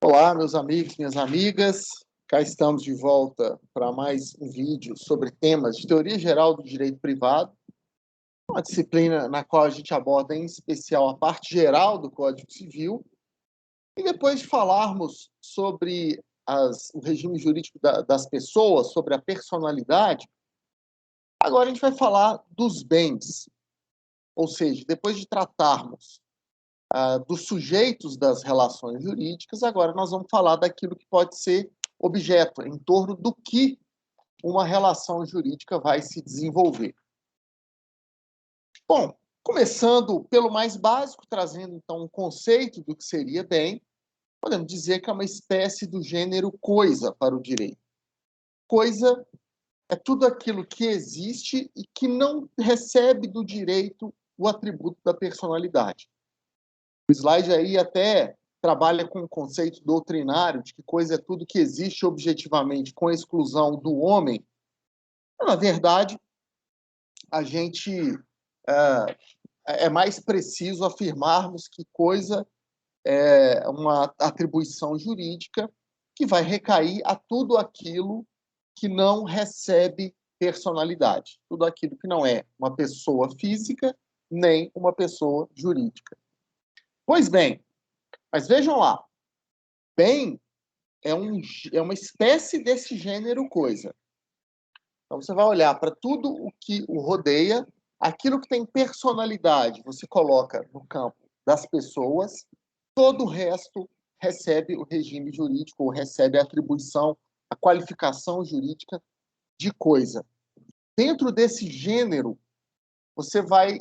Olá, meus amigos, minhas amigas. Cá estamos de volta para mais um vídeo sobre temas de teoria geral do direito privado, uma disciplina na qual a gente aborda em especial a parte geral do Código Civil. E depois de falarmos sobre o regime jurídico das pessoas, sobre a personalidade, agora a gente vai falar dos bens. Ou seja, depois de tratarmos dos sujeitos das relações jurídicas, agora nós vamos falar daquilo que pode ser objeto, em torno do que uma relação jurídica vai se desenvolver. Bom, começando pelo mais básico, trazendo então um conceito do que seria bem, podemos dizer que é uma espécie do gênero coisa para o direito. Coisa é tudo aquilo que existe e que não recebe do direito o atributo da personalidade. O slide aí até trabalha com o conceito doutrinário de que coisa é tudo que existe objetivamente, com exclusão do homem. Na verdade, a gente é mais preciso afirmarmos que coisa é uma atribuição jurídica que vai recair a tudo aquilo que não recebe personalidade, tudo aquilo que não é uma pessoa física nem uma pessoa jurídica. Pois bem, mas vejam lá, bem é uma espécie desse gênero coisa. Então, você vai olhar para tudo o que o rodeia, aquilo que tem personalidade, você coloca no campo das pessoas, todo o resto recebe o regime jurídico, ou recebe a atribuição, a qualificação jurídica de coisa. Dentro desse gênero, você vai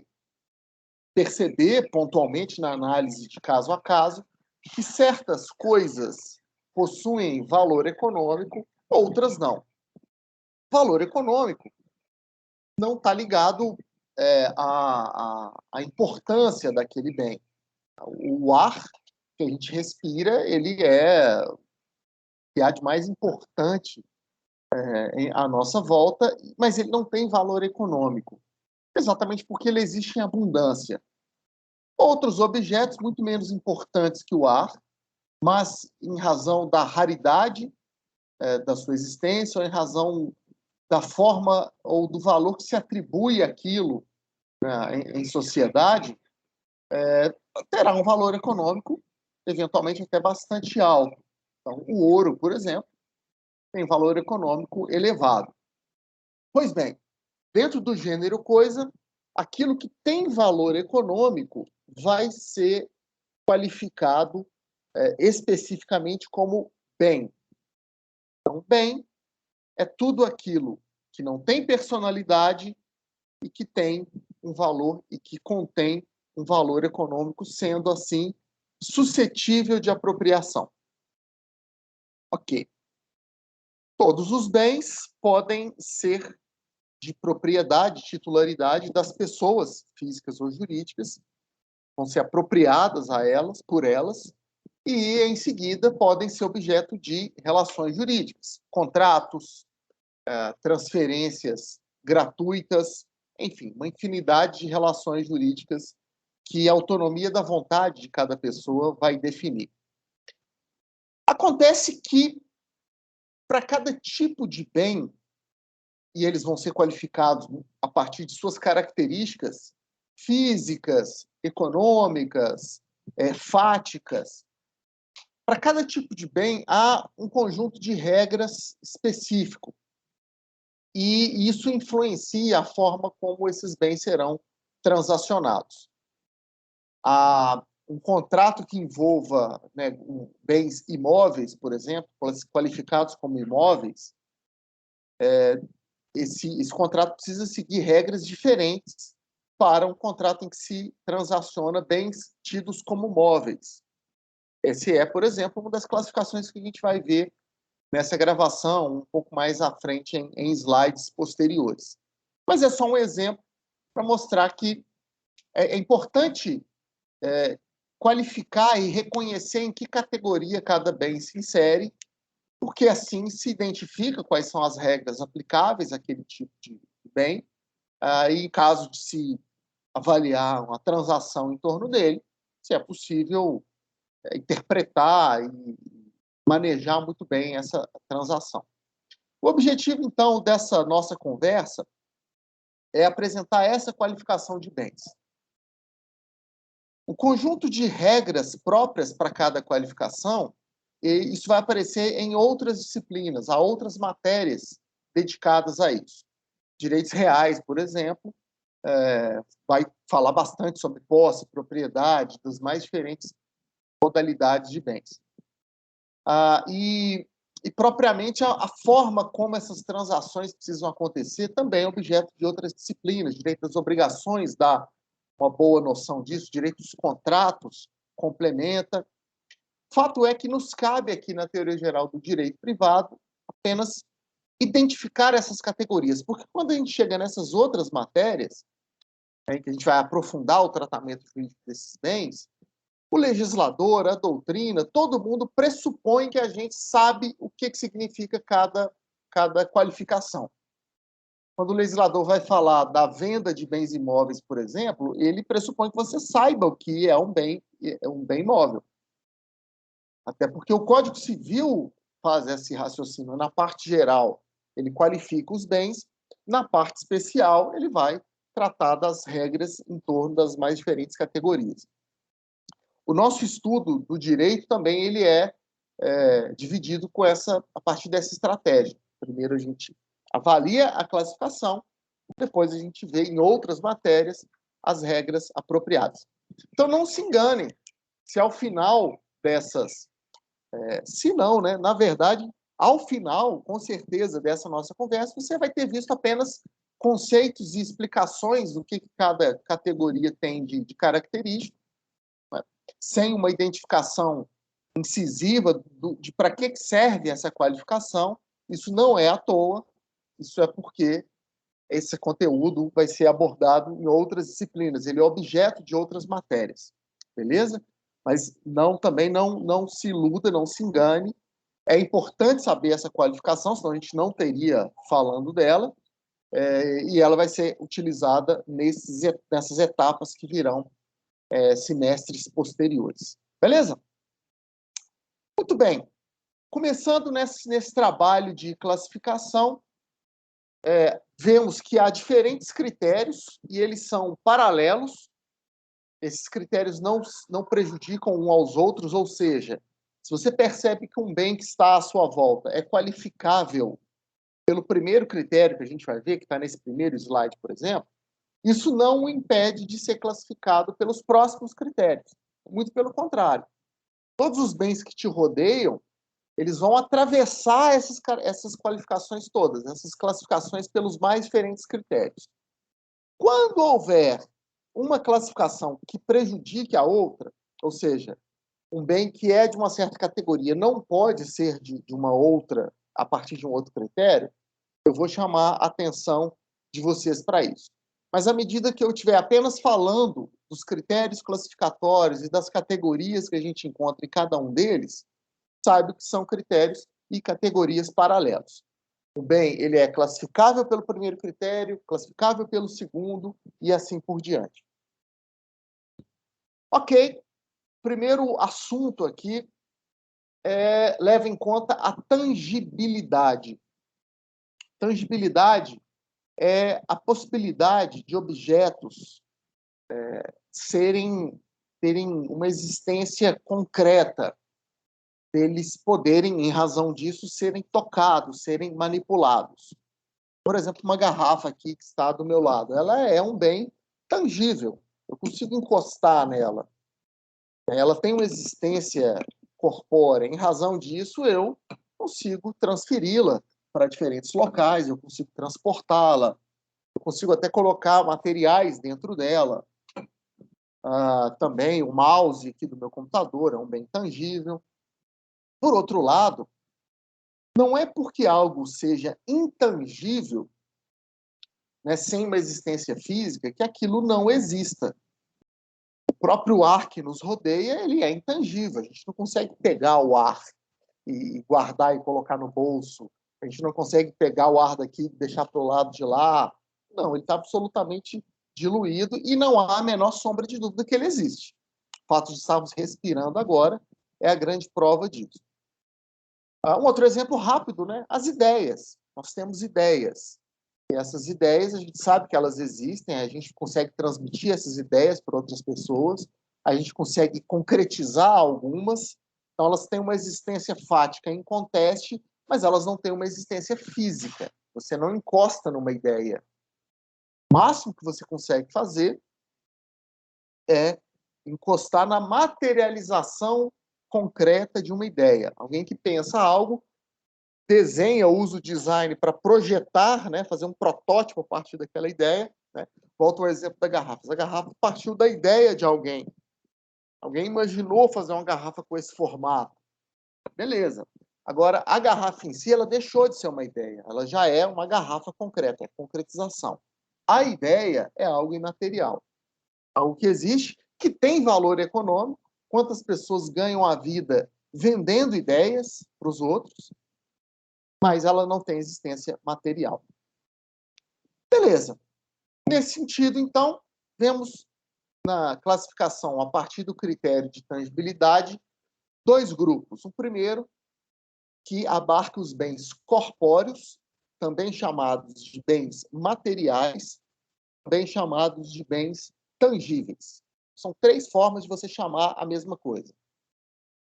perceber, pontualmente, na análise de caso a caso, que certas coisas possuem valor econômico, outras não. Valor econômico não está ligado à importância daquele bem. O ar que a gente respira, ele é o que há de mais importante à nossa volta, mas ele não tem valor econômico, exatamente porque ele existe em abundância. Outros objetos, muito menos importantes que o ar, mas em razão da raridade da sua existência, ou em razão da forma ou do valor que se atribui àquilo, né, em sociedade, terá um valor econômico, eventualmente até bastante alto. Então, o ouro, por exemplo, tem valor econômico elevado. Pois bem, dentro do gênero coisa, aquilo que tem valor econômico vai ser qualificado especificamente como bem. Então, bem é tudo aquilo que não tem personalidade e que tem um valor e que contém um valor econômico, sendo assim suscetível de apropriação. Ok. Todos os bens podem ser de propriedade, titularidade das pessoas físicas ou jurídicas, vão ser apropriadas a elas, por elas, e em seguida podem ser objeto de relações jurídicas, contratos, transferências gratuitas, enfim, uma infinidade de relações jurídicas que a autonomia da vontade de cada pessoa vai definir. Acontece que, para cada tipo de bem, e eles vão ser qualificados a partir de suas características físicas, econômicas, fáticas, para cada tipo de bem há um conjunto de regras específico. E isso influencia a forma como esses bens serão transacionados. Um contrato que envolva, né, bens imóveis, por exemplo, qualificados como imóveis, esse contrato precisa seguir regras diferentes para um contrato em que se transaciona bens tidos como móveis. Esse é, por exemplo, uma das classificações que a gente vai ver nessa gravação, um pouco mais à frente em slides posteriores. Mas é só um exemplo para mostrar que é importante qualificar e reconhecer em que categoria cada bem se insere, porque assim se identifica quais são as regras aplicáveis àquele tipo de bem, e em caso de se avaliar uma transação em torno dele, se é possível interpretar e manejar muito bem essa transação. O objetivo, então, dessa nossa conversa é apresentar essa qualificação de bens. O conjunto de regras próprias para cada qualificação, e isso vai aparecer em outras disciplinas, há outras matérias dedicadas a isso. Direitos reais, por exemplo, vai falar bastante sobre posse, propriedade, das mais diferentes modalidades de bens. E propriamente, a forma como essas transações precisam acontecer também é objeto de outras disciplinas. Direito das obrigações dá uma boa noção disso, direito dos contratos complementa. Fato é que nos cabe aqui na teoria geral do direito privado apenas identificar essas categorias, porque quando a gente chega nessas outras matérias, que a gente vai aprofundar o tratamento jurídico desses bens, o legislador, a doutrina, todo mundo pressupõe que a gente sabe o que significa cada qualificação. Quando o legislador vai falar da venda de bens imóveis, por exemplo, ele pressupõe que você saiba o que é um bem imóvel. Até porque o Código Civil faz esse raciocínio. Na parte geral, ele qualifica os bens, na parte especial, ele vai tratar das regras em torno das mais diferentes categorias. O nosso estudo do direito também ele é dividido a partir dessa estratégia. Primeiro a gente avalia a classificação, depois a gente vê em outras matérias as regras apropriadas. Então não se enganem, se ao final dessas... se não, né? Na verdade, ao final, com certeza, dessa nossa conversa, você vai ter visto apenas conceitos e explicações do que cada categoria tem de característica, sem uma identificação incisiva de para que serve essa qualificação. Isso não é à toa, isso é porque esse conteúdo vai ser abordado em outras disciplinas, ele é objeto de outras matérias, beleza? Mas também não se iluda, não se engane, é importante saber essa qualificação, senão a gente não teria falando dela, e ela vai ser utilizada nessas etapas que virão semestres posteriores. Beleza? Muito bem. Começando nesse trabalho de classificação, vemos que há diferentes critérios e eles são paralelos. Esses critérios não prejudicam uns aos outros, ou seja, se você percebe que um bem que está à sua volta é qualificável pelo primeiro critério que a gente vai ver, que está nesse primeiro slide, por exemplo, isso não o impede de ser classificado pelos próximos critérios. Muito pelo contrário. Todos os bens que te rodeiam, eles vão atravessar essas qualificações todas, essas classificações pelos mais diferentes critérios. Quando houver uma classificação que prejudique a outra, ou seja, um bem que é de uma certa categoria não pode ser de uma outra, a partir de um outro critério, eu vou chamar a atenção de vocês para isso. Mas à medida que eu estiver apenas falando dos critérios classificatórios e das categorias que a gente encontra em cada um deles, saiba que são critérios e categorias paralelos. O bem, ele é classificável pelo primeiro critério, classificável pelo segundo e assim por diante. Ok. Primeiro assunto aqui leva em conta a tangibilidade. Tangibilidade é a possibilidade de objetos terem uma existência concreta, deles poderem, em razão disso, serem tocados, serem manipulados. Por exemplo, uma garrafa aqui que está do meu lado, ela é um bem tangível, eu consigo encostar nela. Ela tem uma existência corpórea, em razão disso, eu consigo transferi-la para diferentes locais, eu consigo transportá-la, eu consigo até colocar materiais dentro dela. Também o mouse aqui do meu computador é um bem tangível. Por outro lado, não é porque algo seja intangível, né, sem uma existência física, que aquilo não exista. O próprio ar que nos rodeia, ele é intangível. A gente não consegue pegar o ar e guardar e colocar no bolso. A gente não consegue pegar o ar daqui e deixar para o lado de lá. Não, ele está absolutamente diluído e não há a menor sombra de dúvida que ele existe. O fato de estarmos respirando agora é a grande prova disso. Um outro exemplo rápido, né? As ideias. Nós temos ideias. E essas ideias, a gente sabe que elas existem, a gente consegue transmitir essas ideias para outras pessoas, a gente consegue concretizar algumas, então elas têm uma existência fática em conteste, mas elas não têm uma existência física. Você não encosta numa ideia. O máximo que você consegue fazer é encostar na materialização concreta de uma ideia. Alguém que pensa algo, desenha, usa o design para projetar, né, fazer um protótipo a partir daquela ideia. Né? Volto ao exemplo da garrafa. A garrafa partiu da ideia de alguém. Alguém imaginou fazer uma garrafa com esse formato. Beleza. Agora, a garrafa em si, ela deixou de ser uma ideia. Ela já é uma garrafa concreta, é concretização. A ideia é algo imaterial. Algo que existe, que tem valor econômico. Quantas pessoas ganham a vida vendendo ideias para os outros, mas ela não tem existência material. Beleza. Nesse sentido, então, vemos na classificação, a partir do critério de tangibilidade, dois grupos. O primeiro, que abarca os bens corpóreos, também chamados de bens materiais, também chamados de bens tangíveis. São três formas de você chamar a mesma coisa.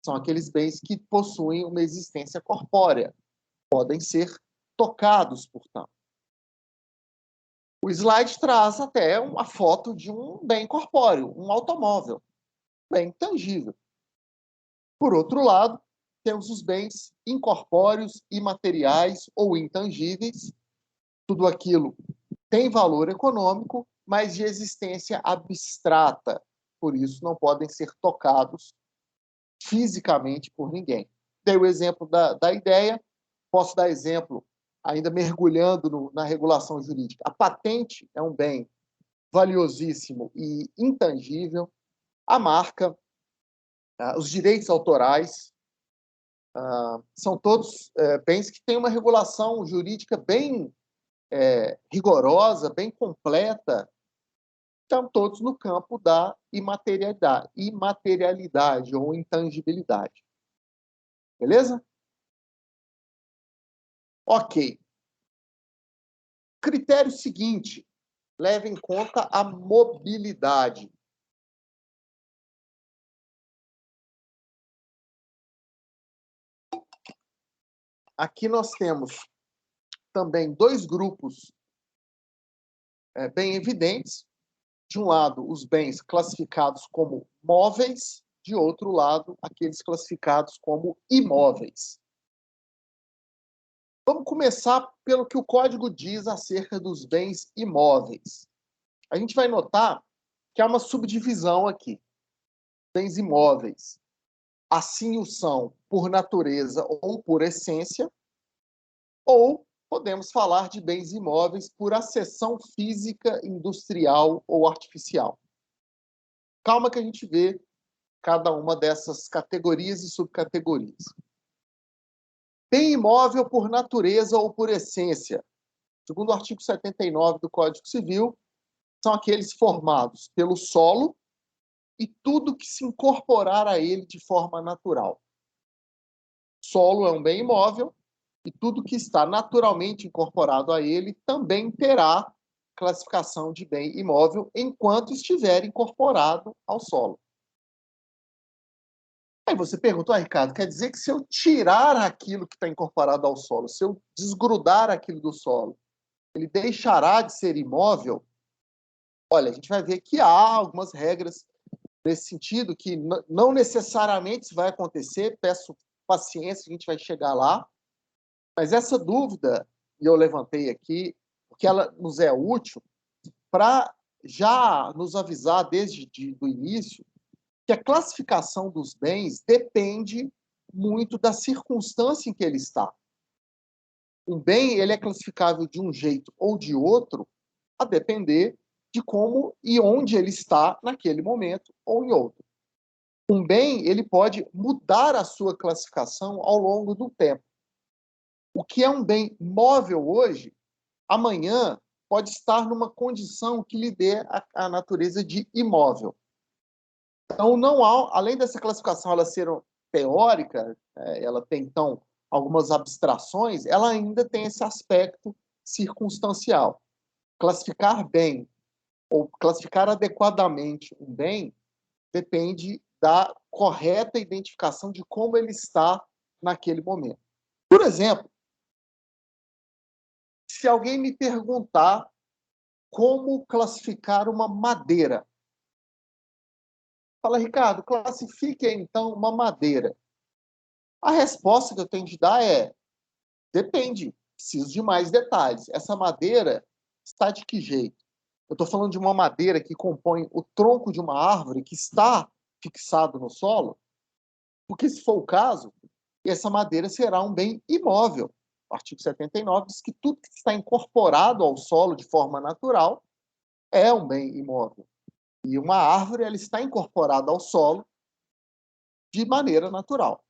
São aqueles bens que possuem uma existência corpórea, podem ser tocados, portanto. O slide traz até uma foto de um bem corpóreo, um automóvel, bem tangível. Por outro lado, temos os bens incorpóreos, imateriais ou intangíveis. Tudo aquilo tem valor econômico, mas de existência abstrata. Por isso, não podem ser tocados fisicamente por ninguém. Dei o exemplo da ideia, posso dar exemplo, ainda mergulhando na regulação jurídica. A patente é um bem valiosíssimo e intangível. A marca, os direitos autorais, são todos bens que têm uma regulação jurídica bem rigorosa, bem completa, estão todos no campo da imaterialidade ou intangibilidade. Beleza? Ok. Critério seguinte, leve em conta a mobilidade. Aqui nós temos também dois grupos bem evidentes. De um lado, os bens classificados como móveis, de outro lado, aqueles classificados como imóveis. Vamos começar pelo que o código diz acerca dos bens imóveis. A gente vai notar que há uma subdivisão aqui. Bens imóveis, assim o são por natureza ou por essência, ou podemos falar de bens imóveis por acessão física, industrial ou artificial. Calma que a gente vê cada uma dessas categorias e subcategorias. Bem imóvel por natureza ou por essência. Segundo o artigo 79 do Código Civil, são aqueles formados pelo solo e tudo que se incorporar a ele de forma natural. Solo é um bem imóvel e tudo que está naturalmente incorporado a ele também terá classificação de bem imóvel enquanto estiver incorporado ao solo. Aí você pergunta, Ricardo, quer dizer que se eu tirar aquilo que está incorporado ao solo, se eu desgrudar aquilo do solo, ele deixará de ser imóvel? Olha, a gente vai ver que há algumas regras nesse sentido, que não necessariamente isso vai acontecer, peço paciência, a gente vai chegar lá, mas essa dúvida, e eu levantei aqui, porque ela nos é útil, para já nos avisar desde o início que a classificação dos bens depende muito da circunstância em que ele está. Um bem ele é classificável de um jeito ou de outro, a depender de como e onde ele está naquele momento ou em outro. Um bem ele pode mudar a sua classificação ao longo do tempo. O que é um bem móvel hoje, amanhã pode estar numa condição que lhe dê a natureza de imóvel. Então, não há, além dessa classificação ela ser teórica, ela tem, então, algumas abstrações, ela ainda tem esse aspecto circunstancial. Classificar bem ou classificar adequadamente um bem depende da correta identificação de como ele está naquele momento. Por exemplo, se alguém me perguntar como classificar uma madeira, fala, Ricardo, classifique então uma madeira. A resposta que eu tenho de dar é: depende, preciso de mais detalhes. Essa madeira está de que jeito? Eu estou falando de uma madeira que compõe o tronco de uma árvore que está fixado no solo, porque, se for o caso, essa madeira será um bem imóvel. O artigo 79 diz que tudo que está incorporado ao solo de forma natural é um bem imóvel. E uma árvore, ela está incorporada ao solo de maneira natural.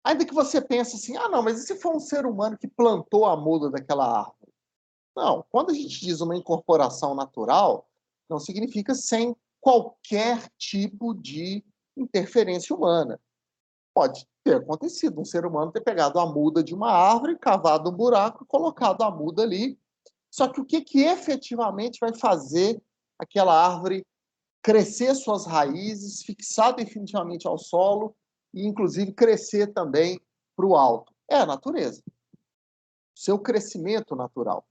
Ainda que você pense assim, não, mas e se for um ser humano que plantou a muda daquela árvore? Não, quando a gente diz uma incorporação natural, não significa sem qualquer tipo de interferência humana. Pode ter acontecido um ser humano ter pegado a muda de uma árvore, cavado um buraco e colocado a muda ali. Só que o que efetivamente vai fazer aquela árvore crescer suas raízes, fixar definitivamente ao solo e, inclusive, crescer também para o alto? É a natureza. Seu crescimento natural.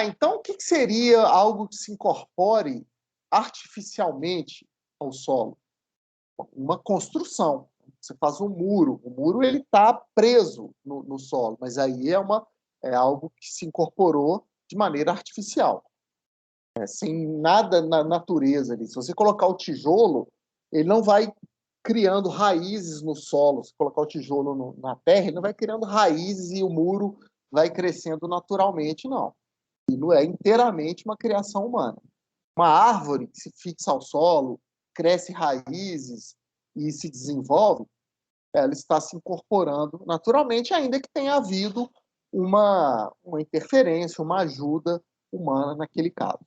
Então o que seria algo que se incorpore artificialmente ao solo? Uma construção. Você faz um muro. O muro ele está preso no solo, mas aí é algo que se incorporou de maneira artificial, sem nada na natureza ali. Se você colocar o tijolo, ele não vai criando raízes no solo. Se colocar o tijolo na terra, ele não vai criando raízes e o muro vai crescendo naturalmente, não. Aquilo é inteiramente uma criação humana. Uma árvore que se fixa ao solo, cresce raízes e se desenvolve, ela está se incorporando naturalmente, ainda que tenha havido uma interferência, uma ajuda humana naquele caso.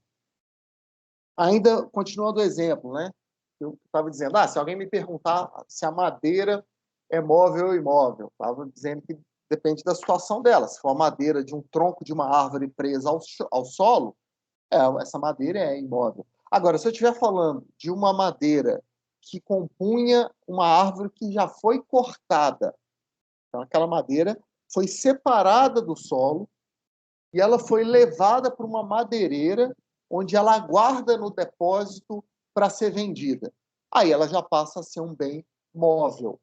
Ainda, continuando o exemplo, né? Eu estava dizendo, se alguém me perguntar se a madeira é móvel ou imóvel, estava dizendo que depende da situação dela. Se for a madeira de um tronco de uma árvore presa ao solo, essa madeira é imóvel. Agora, se eu estiver falando de uma madeira que compunha uma árvore que já foi cortada, então aquela madeira foi separada do solo e ela foi levada para uma madeireira, onde ela aguarda no depósito para ser vendida. Aí ela já passa a ser um bem móvel.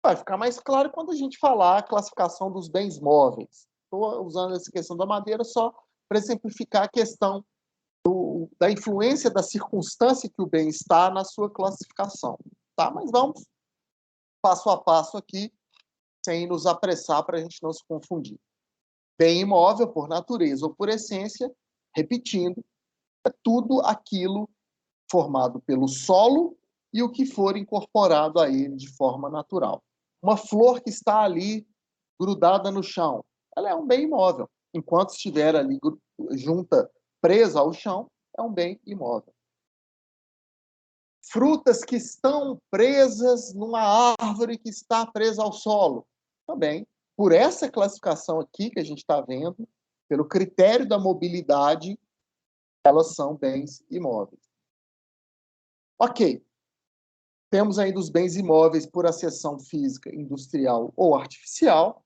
Vai ficar mais claro quando a gente falar a classificação dos bens móveis. Estou usando essa questão da madeira só para exemplificar a questão da influência da circunstância que o bem está na sua classificação. Tá? Mas vamos passo a passo aqui, sem nos apressar para a gente não se confundir. Bem imóvel, por natureza ou por essência, repetindo, é tudo aquilo formado pelo solo e o que for incorporado a ele de forma natural. Uma flor que está ali grudada no chão, ela é um bem imóvel. Enquanto estiver ali junta, presa ao chão, é um bem imóvel. Frutas que estão presas numa árvore que está presa ao solo, também, por essa classificação aqui que a gente está vendo, pelo critério da mobilidade, elas são bens imóveis. Ok. Temos ainda os bens imóveis por acessão física, industrial ou artificial.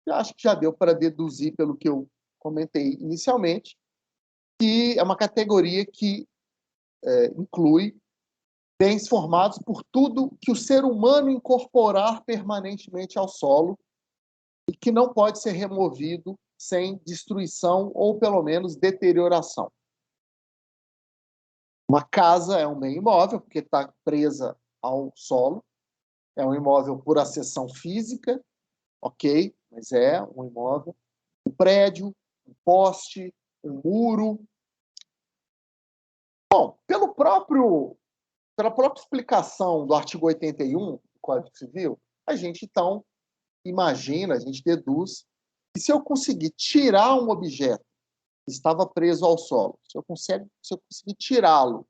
Eu acho que já deu para deduzir pelo que eu comentei inicialmente, que é uma categoria que inclui bens formados por tudo que o ser humano incorporar permanentemente ao solo e que não pode ser removido sem destruição ou, pelo menos, deterioração. Uma casa é um bem imóvel, porque está presa ao solo. É um imóvel por acessão física, ok, mas é um imóvel. Um prédio, um poste, um muro. Bom, pela própria explicação do artigo 81 do Código Civil, a gente, então, imagina, a gente deduz que se eu conseguir tirar um objeto que estava preso ao solo, se eu conseguir tirá-lo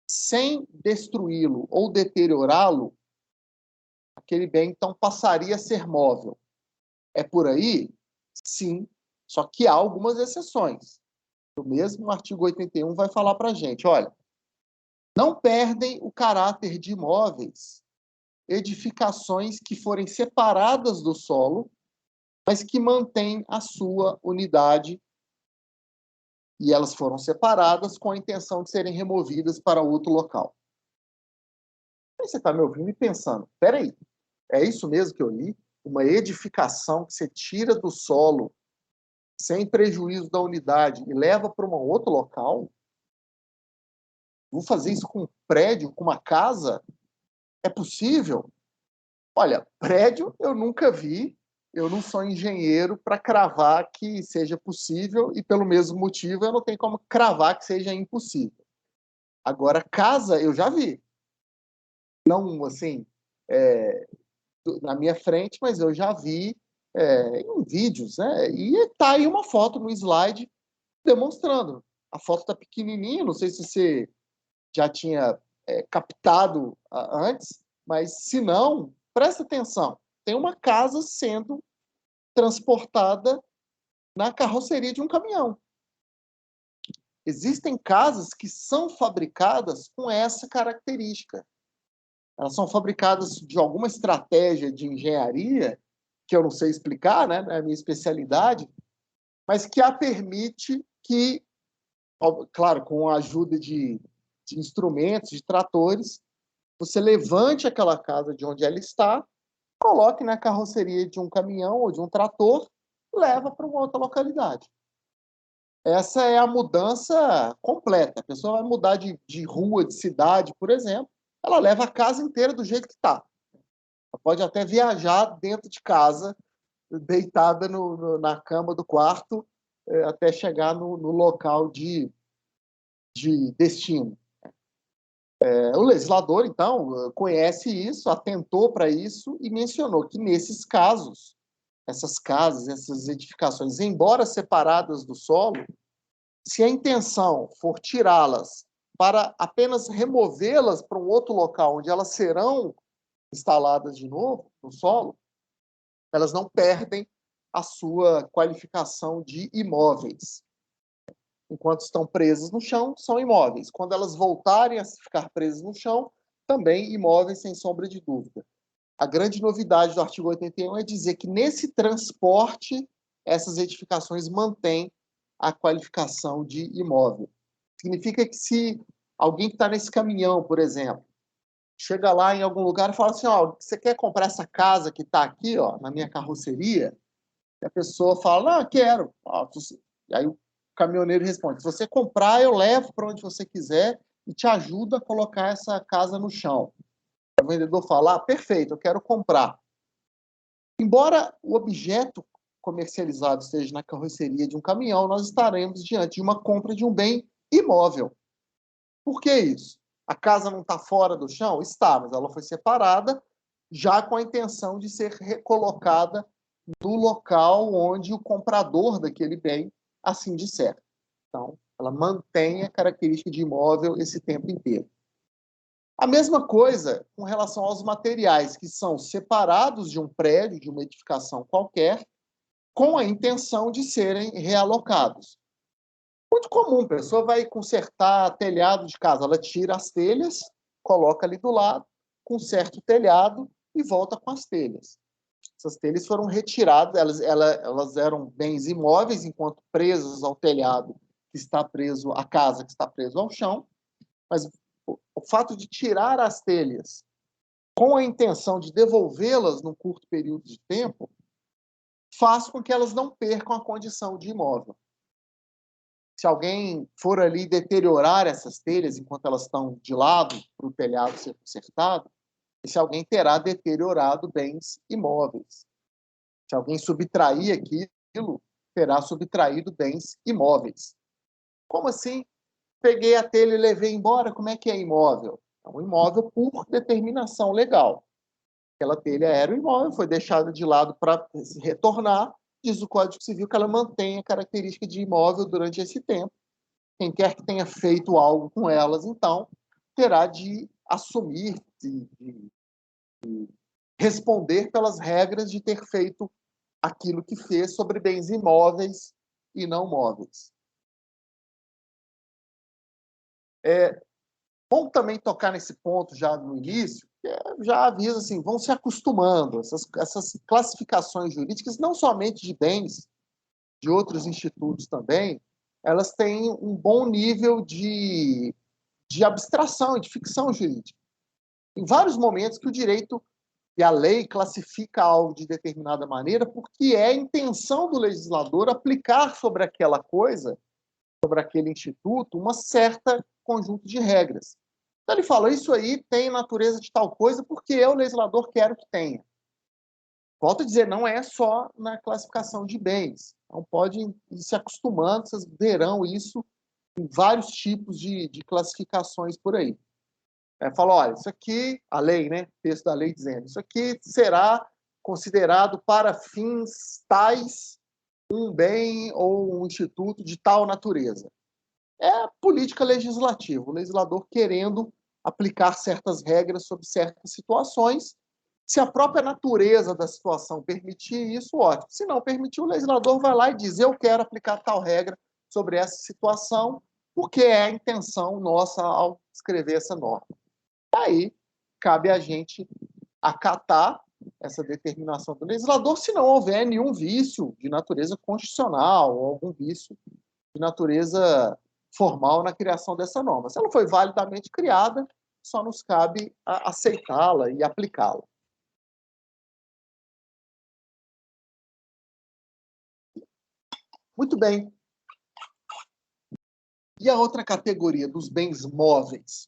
sem destruí-lo ou deteriorá-lo, aquele bem, então, passaria a ser móvel. É por aí? Sim, só que há algumas exceções. O mesmo artigo 81 vai falar para a gente, olha, não perdem o caráter de imóveis edificações que forem separadas do solo, mas que mantêm a sua unidade, e elas foram separadas com a intenção de serem removidas para outro local. Aí você está me ouvindo e pensando, peraí, é isso mesmo que eu li? Uma edificação que você tira do solo sem prejuízo da unidade e leva para um outro local? Vou fazer isso com um prédio, com uma casa? É possível? Olha, prédio eu nunca vi, eu não sou engenheiro para cravar que seja possível e, pelo mesmo motivo, eu não tenho como cravar que seja impossível. Agora, casa eu já vi. Não, assim, na minha frente, mas eu já vi em vídeos, né? E está aí uma foto no slide demonstrando. A foto está pequenininha, não sei se você já tinha captado antes, mas se não, presta atenção. Tem uma casa sendo transportada na carroceria de um caminhão. Existem casas que são fabricadas com essa característica. Elas são fabricadas de alguma estratégia de engenharia, que eu não sei explicar, né? É a minha especialidade, mas que a permite que, claro, com a ajuda de instrumentos, de tratores, você levante aquela casa de onde ela está, coloque na carroceria de um caminhão ou de um trator, leva para uma outra localidade. Essa é a mudança completa. A pessoa vai mudar de rua, de cidade, por exemplo, ela leva a casa inteira do jeito que está. Ela pode até viajar dentro de casa, deitada na cama do quarto, até chegar no local de destino. O legislador, então, conhece isso, atentou para isso e mencionou que, nesses casos, essas casas, essas edificações, embora separadas do solo, se a intenção for tirá-las para apenas removê-las para um outro local onde elas serão instaladas de novo no solo, elas não perdem a sua qualificação de imóveis. Enquanto estão presas no chão, são imóveis. Quando elas voltarem a ficar presas no chão, também imóveis, sem sombra de dúvida. A grande novidade do artigo 81 é dizer que, nesse transporte, essas edificações mantêm a qualificação de imóvel. Significa que, se alguém que está nesse caminhão, por exemplo, chega lá em algum lugar e fala assim, ó, você quer comprar essa casa que está aqui, ó, na minha carroceria? E a pessoa fala, não, quero. E aí o caminhoneiro responde, se você comprar, eu levo para onde você quiser e te ajudo a colocar essa casa no chão. O vendedor fala, perfeito, eu quero comprar. Embora o objeto comercializado esteja na carroceria de um caminhão, nós estaremos diante de uma compra de um bem imóvel. Por que isso? A casa não está fora do chão? Está, mas ela foi separada já com a intenção de ser recolocada no local onde o comprador daquele bem assim disser. Então, ela mantém a característica de imóvel esse tempo inteiro. A mesma coisa com relação aos materiais, que são separados de um prédio, de uma edificação qualquer, com a intenção de serem realocados. Muito comum, a pessoa vai consertar telhado de casa, ela tira as telhas, coloca ali do lado, conserta o telhado e volta com as telhas. Essas telhas foram retiradas, elas eram bens imóveis, enquanto presas ao telhado que está preso, à casa que está preso ao chão, mas o fato de tirar as telhas com a intenção de devolvê-las num curto período de tempo faz com que elas não percam a condição de imóvel. Se alguém for ali deteriorar essas telhas enquanto elas estão de lado para o telhado ser consertado, esse alguém terá deteriorado bens imóveis. Se alguém subtrair aquilo, terá subtraído bens imóveis. Como assim? Peguei a telha e levei embora, como é que é imóvel? É um imóvel por determinação legal. Aquela telha era um imóvel, foi deixada de lado para retornar, diz o Código Civil que ela mantém a característica de imóvel durante esse tempo. Quem quer que tenha feito algo com elas, então, terá de assumir, de responder pelas regras de ter feito aquilo que fez sobre bens imóveis e não móveis. Bom também tocar nesse ponto já no início, já avisa assim, vão se acostumando, essas classificações jurídicas, não somente de bens, de outros institutos também, elas têm um bom nível de abstração e de ficção jurídica. Em vários momentos que o direito e a lei classifica algo de determinada maneira porque é a intenção do legislador aplicar sobre aquela coisa, sobre aquele instituto, uma certa conjunto de regras. Então ele fala, isso aí tem natureza de tal coisa porque eu, legislador, quero que tenha. Volto a dizer, não é só na classificação de bens. Então pode ir se acostumando, vocês verão isso em vários tipos de classificações por aí. Fala, olha, isso aqui, a lei, né? Texto da lei dizendo, isso aqui será considerado para fins tais um bem ou um instituto de tal natureza. É a política legislativa, o legislador querendo aplicar certas regras sobre certas situações. Se a própria natureza da situação permitir isso, ótimo. Se não permitir, o legislador vai lá e diz, eu quero aplicar tal regra sobre essa situação, porque é a intenção nossa ao escrever essa norma. Aí, cabe a gente acatar essa determinação do legislador, se não houver nenhum vício de natureza constitucional ou algum vício de natureza formal na criação dessa norma. Se ela foi validamente criada, só nos cabe aceitá-la e aplicá-la. Muito bem. E a outra categoria dos bens móveis?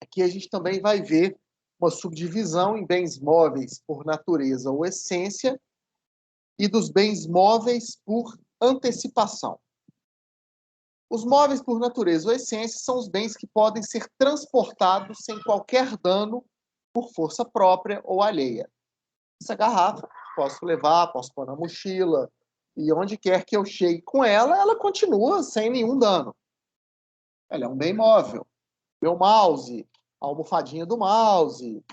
Aqui a gente também vai ver uma subdivisão em bens móveis por natureza ou essência e dos bens móveis por antecipação. Os móveis por natureza ou essência são os bens que podem ser transportados sem qualquer dano por força própria ou alheia. Essa garrafa, posso levar, posso pôr na mochila, e onde quer que eu chegue com ela, ela continua sem nenhum dano. Ela é um bem móvel. Meu mouse, a almofadinha do mouse,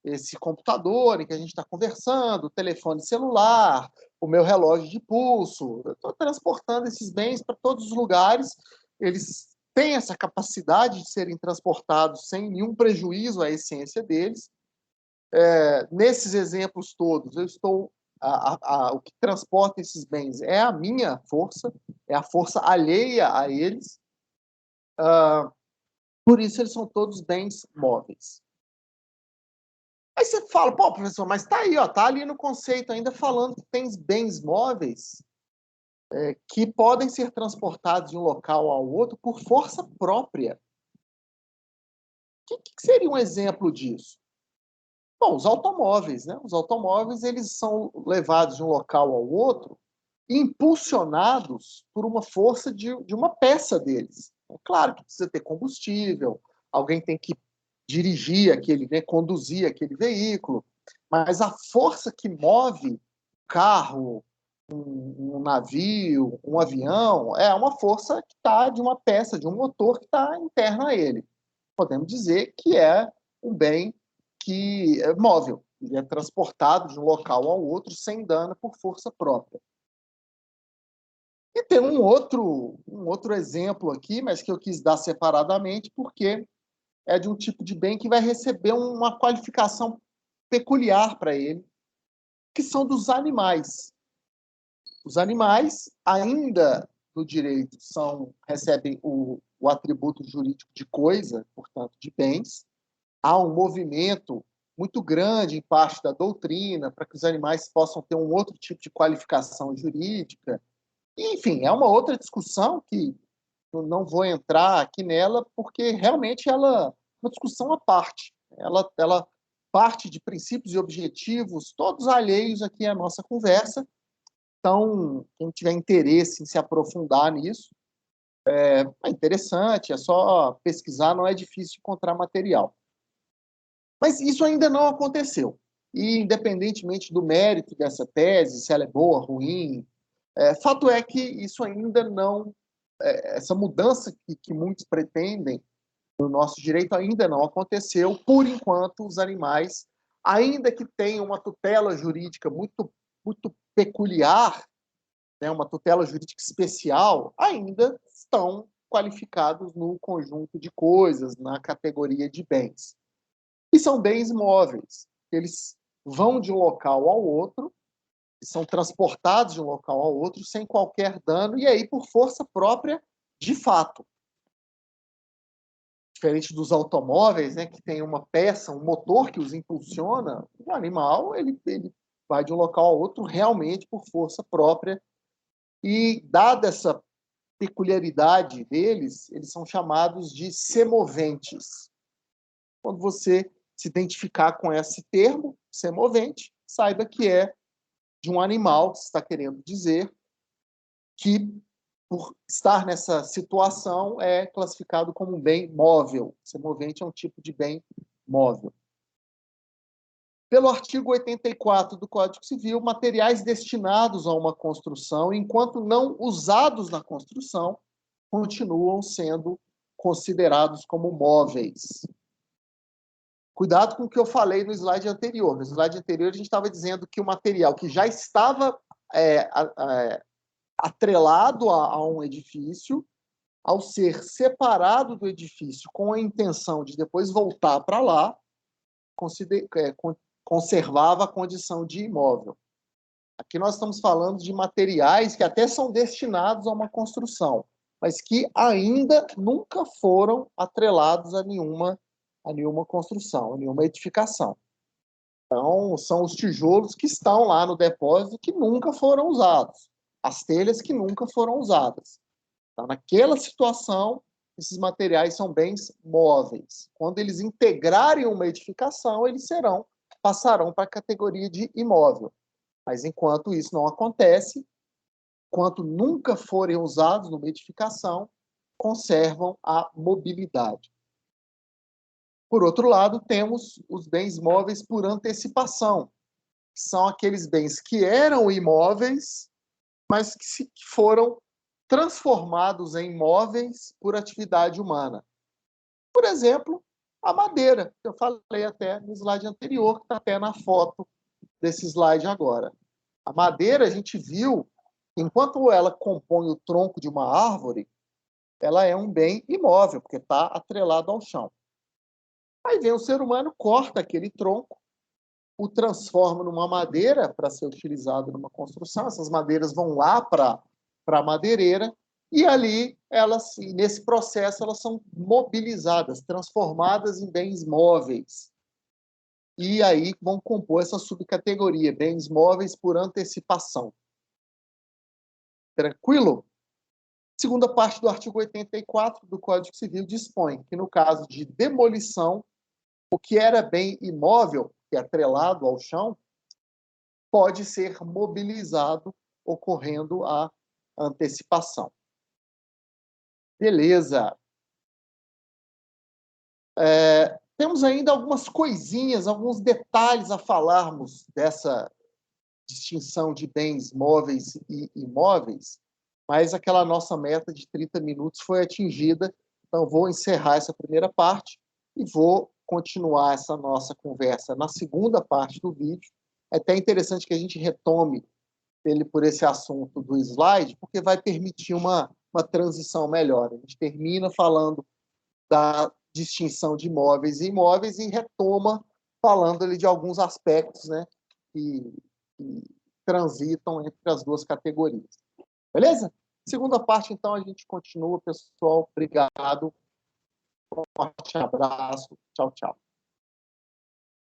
esse computador em que a gente está conversando, o telefone celular, o meu relógio de pulso. Eu estou transportando esses bens para todos os lugares. Eles têm essa capacidade de serem transportados sem nenhum prejuízo à essência deles. Nesses exemplos todos, eu estou o que transporta esses bens é a minha força, é a força alheia a eles. Por isso, eles são todos bens móveis. Aí você fala, pô, professor, mas tá aí, ó, tá ali no conceito ainda falando que tem bens móveis que podem ser transportados de um local ao outro por força própria. O que seria um exemplo disso? Bom, os automóveis, né? Os automóveis, eles são levados de um local ao outro impulsionados por uma força de uma peça deles. É claro que precisa ter combustível, alguém tem que dirigir aquele, né, conduzir aquele veículo, mas a força que move um carro, um navio, um avião, é uma força que está de uma peça, de um motor que está interna a ele. Podemos dizer que é um bem que é móvel, ele é transportado de um local ao outro sem dano por força própria. E tem um outro exemplo aqui, mas que eu quis dar separadamente, porque é de um tipo de bem que vai receber uma qualificação peculiar para ele, que são dos animais. Os animais, ainda no direito, recebem o atributo jurídico de coisa, portanto, de bens. Há um movimento muito grande em parte da doutrina para que os animais possam ter um outro tipo de qualificação jurídica. Enfim, é uma outra discussão que eu não vou entrar aqui nela, porque realmente ela é uma discussão à parte. Ela parte de princípios e objetivos todos alheios aqui à nossa conversa. Então, quem tiver interesse em se aprofundar nisso, é interessante, é só pesquisar, não é difícil encontrar material. Mas isso ainda não aconteceu. E, independentemente do mérito dessa tese, se ela é boa, ruim, fato é que isso ainda não, essa mudança que muitos pretendem no nosso direito ainda não aconteceu. Por enquanto, os animais ainda que tenha uma tutela jurídica muito peculiar, né, uma tutela jurídica especial, ainda estão qualificados no conjunto de coisas, na categoria de bens. E são bens móveis. Eles vão de um local ao outro, são transportados de um local ao outro sem qualquer dano, e aí por força própria de fato. Diferente dos automóveis, né, que tem uma peça, um motor que os impulsiona, o animal ele vai de um local ao outro realmente por força própria. E, dada essa peculiaridade deles, eles são chamados de semoventes. Quando você se identificar com esse termo, semovente, saiba que é de um animal, que está querendo dizer que, por estar nessa situação, é classificado como um bem móvel. Semovente é um tipo de bem móvel. Pelo artigo 84 do Código Civil, materiais destinados a uma construção, enquanto não usados na construção, continuam sendo considerados como móveis. Cuidado com o que eu falei no slide anterior. No slide anterior, a gente estava dizendo que o material que já estava atrelado a um edifício, ao ser separado do edifício com a intenção de depois voltar para lá, conservava a condição de imóvel. Aqui nós estamos falando de materiais que até são destinados a uma construção, mas que ainda nunca foram atrelados a nenhuma construção, a nenhuma edificação. Então, são os tijolos que estão lá no depósito que nunca foram usados, as telhas que nunca foram usadas. Então, naquela situação, esses materiais são bens móveis. Quando eles integrarem uma edificação, eles passarão para a categoria de imóvel. Mas enquanto isso não acontece, enquanto nunca forem usados numa edificação, conservam a mobilidade. Por outro lado, temos os bens móveis por antecipação, que são aqueles bens que eram imóveis, mas que foram transformados em móveis por atividade humana. Por exemplo, a madeira, que eu falei até no slide anterior, que está até na foto desse slide agora. A madeira, a gente viu, enquanto ela compõe o tronco de uma árvore, ela é um bem imóvel, porque está atrelado ao chão. Aí vem o ser humano, corta aquele tronco, o transforma numa madeira para ser utilizado numa construção. Essas madeiras vão lá para a madeireira, e ali, nesse processo, elas são mobilizadas, transformadas em bens móveis. E aí vão compor essa subcategoria, bens móveis por antecipação. Tranquilo? Segunda parte do artigo 84 do Código Civil dispõe que, no caso de demolição, o que era bem imóvel, que é atrelado ao chão, pode ser mobilizado, ocorrendo a antecipação. Beleza. Temos ainda algumas coisinhas, alguns detalhes a falarmos dessa distinção de bens móveis e imóveis, mas aquela nossa meta de 30 minutos foi atingida, então vou encerrar essa primeira parte e vou continuar essa nossa conversa na segunda parte do vídeo. É até interessante que a gente retome por esse assunto do slide, porque vai permitir uma transição melhor. A gente termina falando da distinção de móveis e imóveis e retoma falando ali de alguns aspectos, né, que transitam entre as duas categorias. Beleza? Segunda parte, então, a gente continua, pessoal. Obrigado. Um forte abraço. Tchau, tchau.